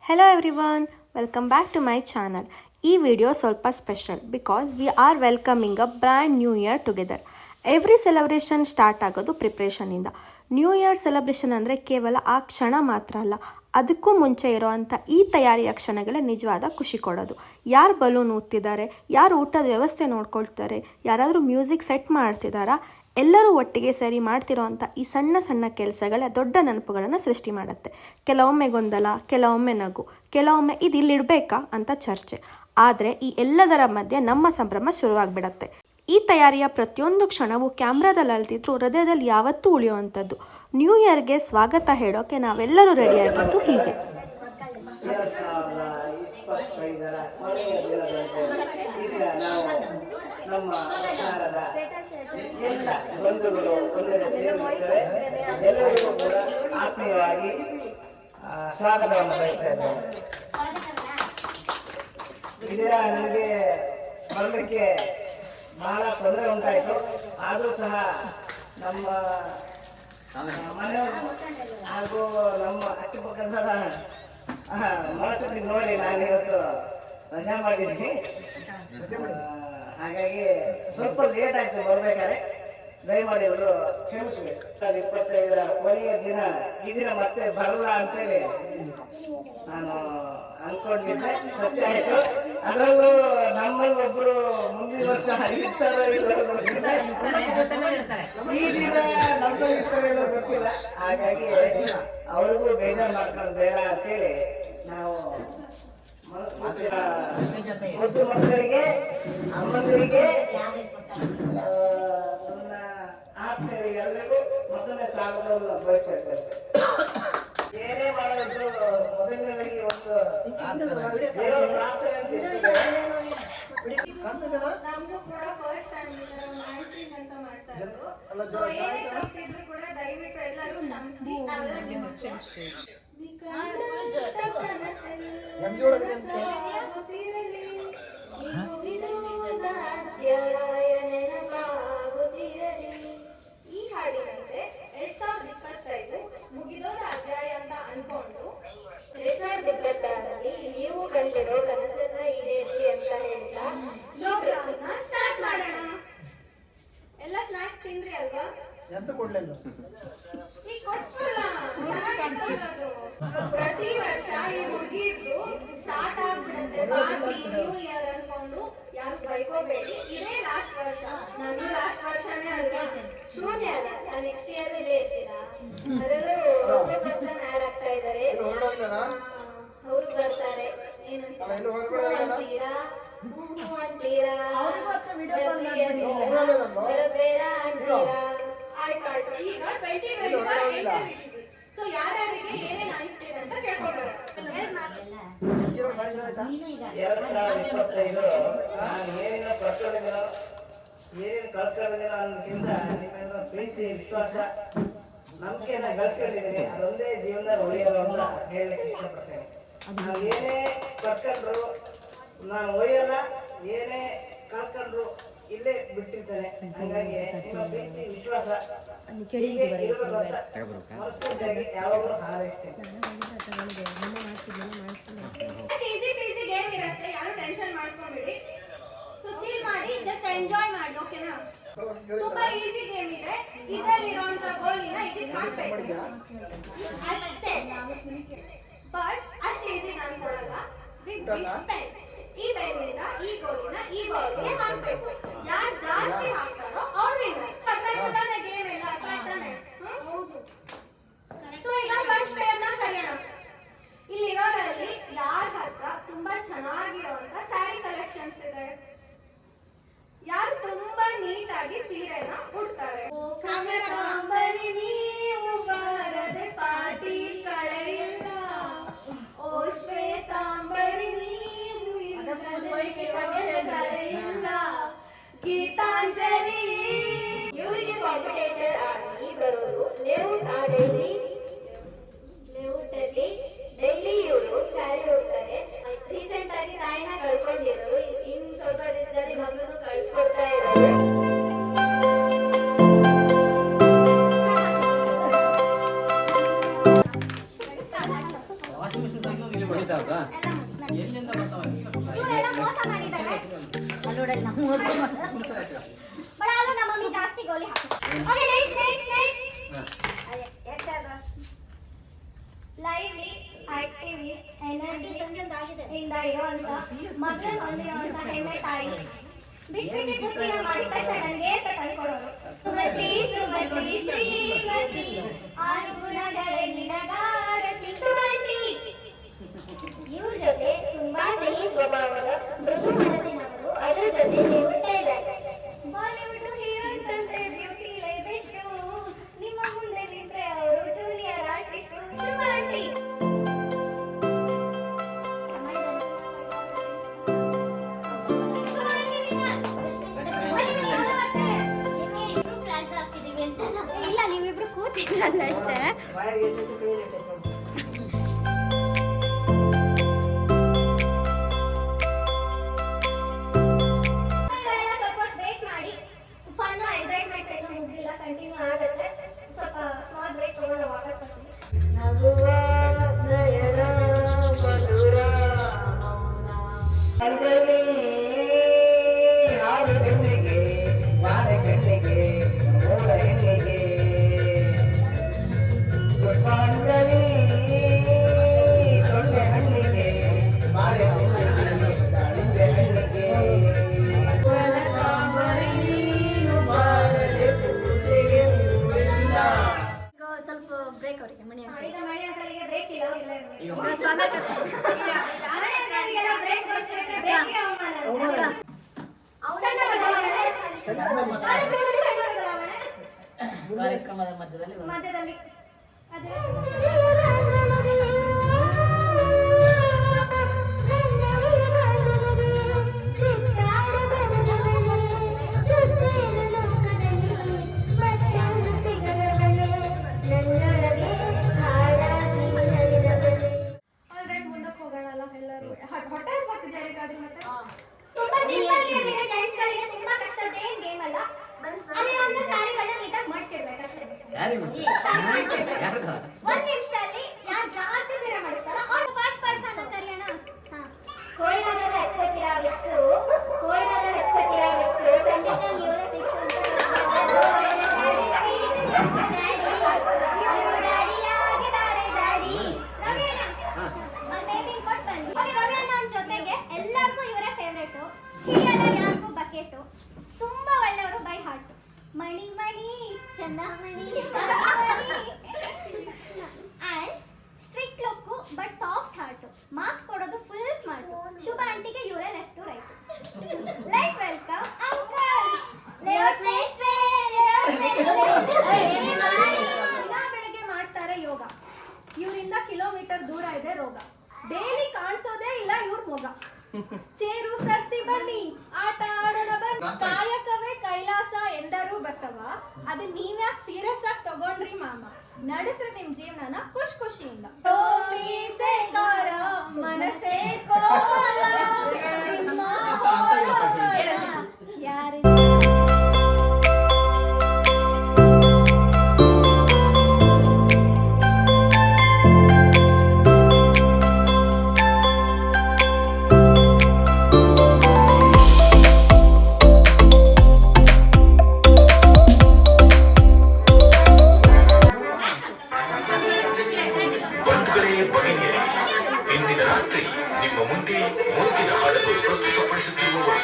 Hello everyone, welcome back to my channel. ಈ video ಸ್ವಲ್ಪ special because we are welcoming a brand new year together. Every celebration start ಆಗೋದು ಪ್ರಿಪ್ರೇಷನಿಂದ. New year celebration ಅಂದರೆ ಕೇವಲ ಆ ಕ್ಷಣ ಮಾತ್ರ ಅಲ್ಲ, ಅದಕ್ಕೂ ಮುಂಚೆ ಇರೋವಂಥ ಈ ತಯಾರಿಯ ಕ್ಷಣಗಳೇ ನಿಜವಾದ ಖುಷಿ ಕೊಡೋದು. ಯಾರು ಬಲೂನ್ ಊದ್ತಿದ್ದಾರೆ, ಯಾರು ಊಟದ ವ್ಯವಸ್ಥೆ ನೋಡ್ಕೊಳ್ತಾರೆ, ಯಾರಾದರೂ ಮ್ಯೂಸಿಕ್ ಸೆಟ್ ಮಾಡ್ತಿದ್ದಾರಾ, ಎಲ್ಲರೂ ಒಟ್ಟಿಗೆ ಸೇರಿ ಮಾಡ್ತಿರೋವಂಥ ಈ ಸಣ್ಣ ಸಣ್ಣ ಕೆಲಸಗಳ ದೊಡ್ಡ ನೆನಪುಗಳನ್ನು ಸೃಷ್ಟಿ ಮಾಡುತ್ತೆ. ಕೆಲವೊಮ್ಮೆ ಗೊಂದಲ, ಕೆಲವೊಮ್ಮೆ ನಗು, ಕೆಲವೊಮ್ಮೆ ಇದು ಇಲ್ಲಿಡಬೇಕಾ ಅಂತ ಚರ್ಚೆ. ಆದರೆ ಈ ಎಲ್ಲದರ ಮಧ್ಯೆ ನಮ್ಮ ಸಂಭ್ರಮ ಶುರುವಾಗ್ಬಿಡತ್ತೆ. ಈ ತಯಾರಿಯ ಪ್ರತಿಯೊಂದು ಕ್ಷಣವೂ ಕ್ಯಾಮ್ರಾದಲ್ಲಿ ಅಲ್ತಿದ್ರು ಹೃದಯದಲ್ಲಿ ಯಾವತ್ತೂ ಉಳಿಯುವಂಥದ್ದು. ನ್ಯೂ ಇಯರ್ಗೆ ಸ್ವಾಗತ ಹೇಳೋಕೆ ನಾವೆಲ್ಲರೂ ರೆಡಿಯಾಗಿದ್ದು ಹೀಗೆ. ನಮ್ಮ ಆಹಾರದ ಎಲ್ಲ ಬಂಧುಗಳು ಒಂದೆಡೆ ಸೇರಿರುತ್ತವೆ. ಎಲ್ಲರಿಗೂ ಕೂಡ ಆತ್ಮೀಯವಾಗಿ ಸ್ವಾಗತವನ್ನು ಬಯಸ್ತಾ ಇದ್ದೇನೆ. ಇದರ ನನಗೆ ಬರಲಿಕ್ಕೆ ಬಹಳ ತೊಂದರೆ ಉಂಟಾಯಿತು. ಆದರೂ ಸಹ ನಮ್ಮ ಮನೆಯವರು ಹಾಗೂ ನಮ್ಮ ಅಕ್ಕಪಕ್ಕದ ಮನಸ್ಸಿಗೆ ನೋಡಿ ನಾನು ಇವತ್ತು ರಜಾ ಮಾಡಿದ್ದೀನಿ. ಹಾಗಾಗಿ ಸ್ವಲ್ಪ ಲೇಟ್ ಆಯ್ತು ಬರ್ಬೇಕಾದ್ರೆ, ದಯಮಾಡಿ ಎಲ್ಲರೂ ಕ್ಷಮಿಸಬೇಕು. 25ರ ಕೊನೆಯ ದಿನ ಈ ದಿನ ಮತ್ತೆ ಬರಲ್ಲ ಅಂತೇಳಿ ನಾನು ಅನ್ಕೊಂಡಿದ್ದೆ. ಸತ್ಯ ಆಯ್ತು. ಅದರಲ್ಲೂ ನಮ್ಮಲ್ಲಿ ಒಬ್ಬರು ಮುಂದಿನ ವರ್ಷ ಇರ್ತಾರೋ ಈ ದಿನ ನಮ್ಮಲ್ಲಿ ಇರ್ತಾರೋ ಎಲ್ಲೋ ಗೊತ್ತಿಲ್ಲ. ಹಾಗಾಗಿ ಅವ್ರಿಗೂ ಬೇಜಾರು ಮಾಡ್ಕೊಂಡು ಬೇಡ ಅಂತೇಳಿ ನಾವು ಮುದ್ದು ಮಕ್ಕಳಿಗೆ, ಅಮ್ಮಂದಿರಿಗೆ, ನನ್ನ ಆತ್ಮೀಯರಿಗೆ ಎಲ್ಲರಿಗೂ ಮೊದಲನೇ ಸ್ವಾಗತವನ್ನು ಬಯಸ್ತಾ ಇದ್ದೇನೆ. ಏನೇ ಮಾಡಿದ್ರು ಮೊದಲನೇದಾಗಿ ಒಂದು ದೇವರ ಪ್ರಾರ್ಥನೆ ಅಂತ ಇರ್ತದೆ. ನಮಗೂ ಕೂಡ ಫಸ್ಟ್ ಟೈಮ್ ಆಂಟ್ರಿಂಗ್ ಅಂತ ಮಾಡ್ತಾ ಇರೋದು. ಏನೇ ತಪ್ಪಿದ್ರು ಕೂಡ ದಯವಿಟ್ಟು ಎಲ್ಲರೂ ಕ್ಷಮಿಸಿ. ನಾವೆಲ್ಲ ಕ್ಷಮಿಸ್ತೀವಿ. ಈ ಹಾಡಿನಂತೆ 2025 ಮುಗಿದೋದ ಅಧ್ಯಾಯ ಅಂತ ಅನ್ಕೊಂಡು 2026ರಲ್ಲಿ ನೀವು ಕಂಡಿರೋ ಕನಸನ್ನ ಈಡೇರಿ ಅಂತ ಹೇಳ್ತಾ ಪ್ರೋಗ್ರಾಮ್ನ ಸ್ಟಾರ್ಟ್ ಮಾಡೋಣ. ಎಲ್ಲ ಸ್ನಾಕ್ಸ್ ತಿಂದ್ರಿ ಅಲ್ವಾ? ಎಂತ ಕೊಡ್ಲಿಲ್ಲ ಈಗ ಕೊಟ್ಟಲ್ಲ. ಪ್ರತಿ ವರ್ಷ ಈ ಹುಡುಗಿರ್ದು ಸ್ಟಾರ್ಟ್ ಆಗ್ಬಿಡುತ್ತೆ ಪಾರ್ಟಿ ನ್ಯೂ ಇಯರ್ ಅನ್ಕೊಂಡು. ಯಾರು ಬೈಕೋಬೇಡಿ, ಇದೇ ಲಾಸ್ಟ್ ವರ್ಷ. ನಾನು ಲಾಸ್ಟ್ ವರ್ಷನೇ ಅಲ್ವಾ? ಶೂನ್ಯ ಅಲ್ಲ, ನೆಕ್ಸ್ಟ್ ಇಯರ್ ಇಲ್ಲೇ ಇರ್ತೀರಾ. ಅದರಲ್ಲೂ ಪರ್ಸನ್ ಆಡ್ ಆಗ್ತಾ ಇದ್ದಾರೆ, ಅವರು ಬರ್ತಾರೆ. ಏನಂತೀರಾ? ಅಂತೀರಾ ಬೇಡ ಅಂತೀರಾ? ಆಯ್ತಾಯ್ತು. ಈಗ 2025 ಸೊ ಯಾರ್ಯಾರಿಗೆ ಏನೇನು ಅನಿಸ್ತಿದೆ ಅಂತ ಕೇಳ್ಕೊಳ್ತಾರೆ. 2025 ನಾನು ಏನೇನು ಕಳ್ಕೊಂಡಿದ್ದೀನೋ, ಏನೇನು ಕಳ್ಕೊಂಡಿದ್ದೀನೋ ಅನ್ನೋದಕ್ಕಿಂತ ನಿಮ್ಮೆಲ್ಲ ಪ್ರೀತಿ, ವಿಶ್ವಾಸ, ನಂಬಿಕೆಯನ್ನು ಗಳಿಸ್ಕೊಂಡಿದ್ದೀನಿ. ಅದೊಂದೇ ಜೀವನದಲ್ಲಿ ಒಳ್ಳೆಯದು ಅಂತ ಹೇಳಲಿಕ್ಕೆ ಇಷ್ಟಪಡ್ತೇನೆ. ನಾವು ಏನೇ ಕಳ್ಕೊಂಡ್ರು ನಾನು ಒಯ್ಯಲ್ಲ, ಏನೇ ಕಳ್ಕೊಂಡ್ರು ಇಲ್ಲೇ ಬಿಟ್ಟಿರ್ತೇನೆ. ಹಾಗಾಗಿ ನಿಮ್ಮ ಪ್ರೀತಿ, ವಿಶ್ವಾಸ ಹೀಗೆ ಇರಬೇಕು ಅಂತ ಮನಸ್ಸಿನಲ್ಲಿ ಯಾವಾಗಲೂ ಹಾರೈಸ್ತೇನೆ. ಈಸಿ ಪೀಸಿ ಗೇಮ್ ಇರುತ್ತೆ, ಯಾರು ಟೆನ್ಷನ್ ಮಾಡ್ಕೊಂಬಿಡಿ. ಸೊ ಚಿಲ್ ಮಾಡಿ, ಜಸ್ಟ್ ಎಂಜಾಯ್ ಮಾಡಿ, ಓಕೆನಾ? ತುಂಬಾ ಈಸಿ ಗೇಮ್ ಇದೆ. ಇದರಲ್ಲಿರುವಂತ ಗೋಲಿನ ಇದಕ್ಕೆ ಹಾಕ್ಬೇಕು ಅಷ್ಟೇ. ಬಟ್ ಅಷ್ಟು ಈಸಿ ನಾನು ಕೊಡಲ್ಲ. ವಿತ್ ದಿಸ್ ಪೆನ್, ಈ ಪೆನ್ನಿಂದ ಈ ಗೋಲಿನ ಈ ಬಾಲ್ಗೆ ಹಾಕ್ಬೇಕು. ಯಾರು ಜಾಸ್ತಿ ಹಾಕ್ತಾರೋ ಅವ್ರು ವಿನ್ನರ್. ಅರ್ಥ ಆಯ್ತಾನೆ ಗೇಮ್ ಎಲ್ಲ? ಅರ್ಥ ಆಯ್ತಾನೆ? ಸೊ ಈಗ ಫಸ್ಟ್ ಪೇರ್ನ ಕರೆಯೋಣ. ಇಲ್ಲಿರೋರಲ್ಲಿ ಯಾರ ಹತ್ರ ತುಂಬಾ ಚೆನ್ನಾಗಿರೋಂತ ಸ್ಯಾರಿ ಕಲೆಕ್ಷನ್ಸ್ ಇದೆ? ಯಾರು ತುಂಬಾ ನೀಟಾಗಿ ಸೀರೆನ ಉಡ್ತಾರೆ? ಸಾಂಬರಿ ನೀವು ಬಾರದೆ ಪಾರ್ಟಿ ಕಳೆಯಿಲ್ಲ. ಓ ಶ್ವೇತಾಂಬರಿ ನೀವು ಕಳೆಯಿಲ್ಲ. ಗೀತಾಂಜಲಿ ಎಲ್ಲಿಂದ ಬರ್ತಾವ ಇವರೆಲ್ಲ ಮೋಸ ಮಾಡಿದ್ದಾರೆ ಬಟ್ ಆದ್ರೂ ನಮ್ಮ ಮಮ್ಮಿ ಜಾಸ್ತಿ ಗೋಲಿ ಹಾಕ್ತಾರೆ. Okay next lively actively energy ಇಂದ ಇರುವಂತ ಮಗಳು ಹೊಂದಿರುವಂತ ಹೆಣ್ಣೆ ತಾಯಿ ಬಿಸ್ಕೆಟ್ ಕುಕ್ಕಿನ ಮಾಡಿದ ತಕ್ಷಣ ನನಗೆ ಅಂತ ತಂದ್ಕೊಡೋರು. ಸುಮತಿ ಸುಮತಿ ಶ್ರೀಮತಿ ಆರು ಗುಣಗಳೇ ನಿನಗಾರತಿ ಸುಮತಿ. ಇವ್ರ ಜೊತೆ ತುಂಬಾ ಸಿಹಿ ಸ್ವಭಾವದ ಮೃದು ಮನಸ್ಸಿನವರು, ಅದ್ರ ಜೊತೆ ನೀವು ಟೈಲರ್. ಬಾಲಿವುಡ್ ಹೀರೋಯಿನ್ಸ್ ಅಂದ್ರೆ ಬ್ಯೂಟಿ ಲೈಫ್ ನಿಮ್ಮ ಮುಂದೆ ನಿಂತ್ರೆ ಅವರು ಜೂನಿಯರ್ ಆರ್ಟಿಸ್ಟ್ ಸುಮತಿ. ಇಲ್ಲ ನೀವಿಬ್ರು ಕೂತಿದ್ರಲ್ಲ ಅಷ್ಟೇ. ಸ್ವಲ್ಪ ವೇಟ್ ಮಾಡಿ, ಫನ್ ಎಂಜಾಯ್ಮೆಂಟ್ ಏನು ಮುಗಿಲ್ಲ, ಕಂಟಿನ್ಯೂ ಆಗುತ್ತೆ. ಸ್ವಲ್ಪ ಸ್ಮಾಲ್ ಬ್ರೇಕ್ ತಗೊಂಡು ವಾಪಸ್ ಬರ್ತೀನಿ. ಹಾಲು ಕಣ್ಣಿಗೆ ಬಾಳೆ ಕಣ್ಣಿಗೆ ಮೋಡ ಹೆಣ್ಣಿಗೆ ಪುಷ್ಪಾಂಜಲಿ ತೊಂಡೆ ಹಣ್ಣಿಗೆ ಬಾಳೆ ಹಣ್ಣಿಗೆ ದಾಳಿಂಬೆ ಹಣ್ಣಿಗೆ ಸ್ವಲ್ಪ ಬ್ರೇಕ್ ಅವರಿಗೆ ಮಣಿ ಅಂತ ಈಗ ಮಳೆ ಅಂತರಿಗೆ ಬ್ರೇಕ್ ಇಲ್ಲ ಸ್ವಾಗತ ಕಾರ್ಯಕ್ರಮದ ಮಧ್ಯದಲ್ಲಿ ಮಧ್ಯದಲ್ಲಿ ಅದೇ ಆಲ್ರೆಡಿ ಮುಂದಕ್ಕೆ ಹೋಗೋಣಲ್ಲ ಎಲ್ಲರೂ. ಹೊಟ್ಟೆ ಹಸ್ವಾಗ್ತಿದೆ ಯಾರಿಗಾದ್ರೂ ಮತ್ತೆ? ತುಂಬಾ ಸಿಂಪಲ್ ಗೇಮ್ ಇದೆ, ಜೆಂಟ್ಸ್ ಗಳಿಗೆ ತುಂಬಾ ಕಷ್ಟದ ಏನ್ ಗೇಮ್ ಅಲ್ಲ. ಅಲ್ಲಿ ಒಂದು ಸ್ಯಾರಿಗಳನ್ನ ನೀಟಾಗಿ ಮಡಿಚಿಡ್ಬೇಕಷ್ಟೇ. ಒಂದ್ ನಿಮಿಷದಲ್ಲಿ ಯಾರು ಜಾಸ್ತಿ ಸೀರೆ ಮಾಡಿಸ್ತಾರೋ ಅವ್ರು ಫಸ್ಟ್ ಪರ್ಸನ್ ಅಂತ ಕರೆಯೋಣ. ಕೋಲ್ಡಾದಲ್ಲಿ ಹಚ್ಕೋತೀರಾ ವಿಕ್ಸು, ಕೋಲ್ಡಾದಲ್ಲಿ ಹಚ್ಕೋತೀರಾ ವಿಕ್ಸು, ಸಂಜೆ ನಂಗೆ ಇವರು ಫಿಕ್ಸ್ ಅಂತ ಎಲ್ಲರಿಗೂ ಇವರೇ ಫೇವ್ರೇಟ್. ಹಿರಿಯಲ್ಲ ಯಾರಿಗೂ ಬಕೆಟ್. ತುಂಬಾ ಒಳ್ಳೆಯವರು ಬೈ ಹಾರ್ಟ್. ಮಣಿ ಮಣಿ ಚಂದಾಮಣಿ and strict look but soft heart. Marks ಕೊಡೋದು ಫುಲ್ ಸ್ಮಾರ್ಟ್. ಶುಭ ಆಂಟಿಗೆ ಇವರೇ left to right. Let's welcome uncle. ಬೆಳಗ್ಗೆ ಮಾಡ್ತಾರೆ ಯೋಗ. ಇವರಿಂದ ಕಿಲೋಮೀಟರ್ ದೂರ ಇದೆ ರೋಗ. ಡೈಲಿ ಕಾಣಿಸೋದೇ ಇಲ್ಲ ಇವ್ರ ಮೊಗ. ಚೇರು ಸರ್ಸಿ ಬನ್ನಿ ಆಟ ಆಡೋಣ ಬನ್ನಿ. ಕಾಯಕವೇ ಕೈಲಾಸ ಎಂದರು ಬಸವ. ಅದು ನೀವ್ಯಾಕೆ ಸೀರಿಯಸ್ ಆಗಿ ತಗೊಂಡ್ರಿ ಮಾಮ. ನಡೆಸ್ರಿ ನಿಮ್ ಜೀವನನ ಖುಷಿ ಖುಷಿಯಿಂದ. ಮನಸೇ ಕೋಮಲ ನಿಮ್ಮ ಯಾರಿಂದ ಇಂದಿನ ರಾತ್ರಿ ನಿಮ್ಮ ಮುಂದೆ ಮುಂದಿನ ಹಾಡನ್ನು ಪ್ರಸ್ತುತಪಡಿಸುತ್ತಿರುವವರು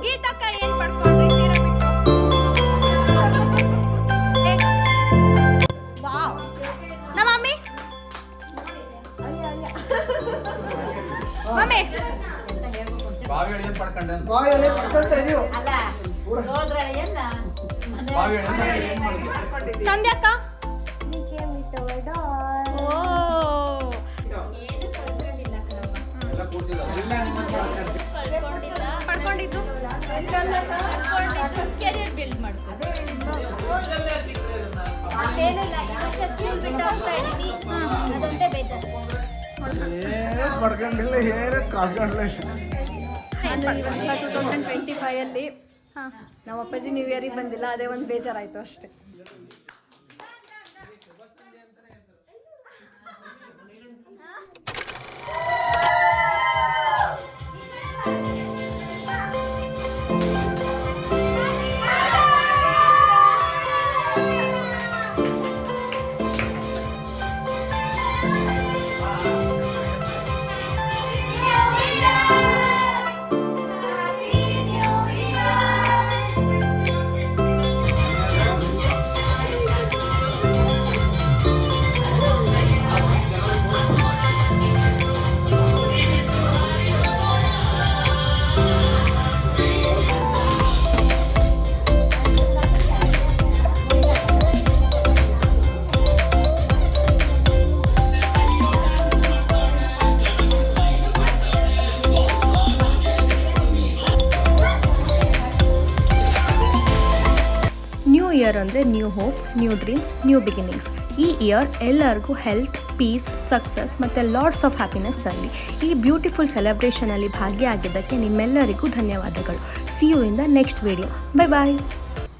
ಗೀತಕ್ಕ ಏನ್ ಪಡ್ಕೊಂಡ್ರಿ ಸೀರೆ ಬಿಟ್ಟು? ಹೇಗ? ವಾವ್. ನಮ್ಮ ಮಮ್ಮಿ ಮಮ್ಮಿ ಬಾವಿಯಲ್ಲಿ ಪಡ್ಕೊಂಡೆ ಬಾಯಲ್ಲಿ ಪಡ್ಕೊಳ್ತಾ ಇದೀವಿ. ಸಂಧ್ಯಾಕ್ಕ ಓ ಎಲ್ಲ ಕೂರ್ಸಿಲ್ಲ ಪಡ್ಕೊಂಡಿದ್ದು ಕೆರಿಯರ್ ಬಿಲ್ಡ್ ಮಾಡ್ಕೊಂಡು ಅದೇನಿಲ್ಲ ಈ ವರ್ಷ ಸ್ಕೂಲ್ ಬಿಟ್ಟು ಹೋಗ್ತಾ ಇದ್ದೀನಿ ಅದೊಂದೇ ಬೇಜಾರು. ಏನ್ ಪಡ್ಕೊಂಡಿಲ್ಲ ಏನು ಕಳ್ಕೊಂಡಿಲ್ಲ. ನಾನು ಈ ವರ್ಷ 2025 ನಾವು ಅಪ್ಪಾಜಿ ನ್ಯೂ ಇಯರಿಗೆ ಬಂದಿಲ್ಲ, ಅದೇ ಒಂದು ಬೇಜಾರಾಯಿತು ಅಷ್ಟೇ. ನ್ಯೂ ಇಯರ್ ಅಂದರೆ new hopes, new dreams, new beginnings. ಈ ಇಯರ್ ಎಲ್ಲರಿಗೂ ಹೆಲ್ತ್, ಪೀಸ್, ಸಕ್ಸಸ್ ಮತ್ತು ಲಾಟ್ಸ್ ಆಫ್ ಹ್ಯಾಪಿನೆಸ್ ತರಲಿ. ಈ ಬ್ಯೂಟಿಫುಲ್ ಸೆಲೆಬ್ರೇಷನಲ್ಲಿ ಭಾಗಿಯಾಗಿದ್ದಕ್ಕೆ ನಿಮ್ಮೆಲ್ಲರಿಗೂ ಧನ್ಯವಾದಗಳು. See you in the next video. Bye bye.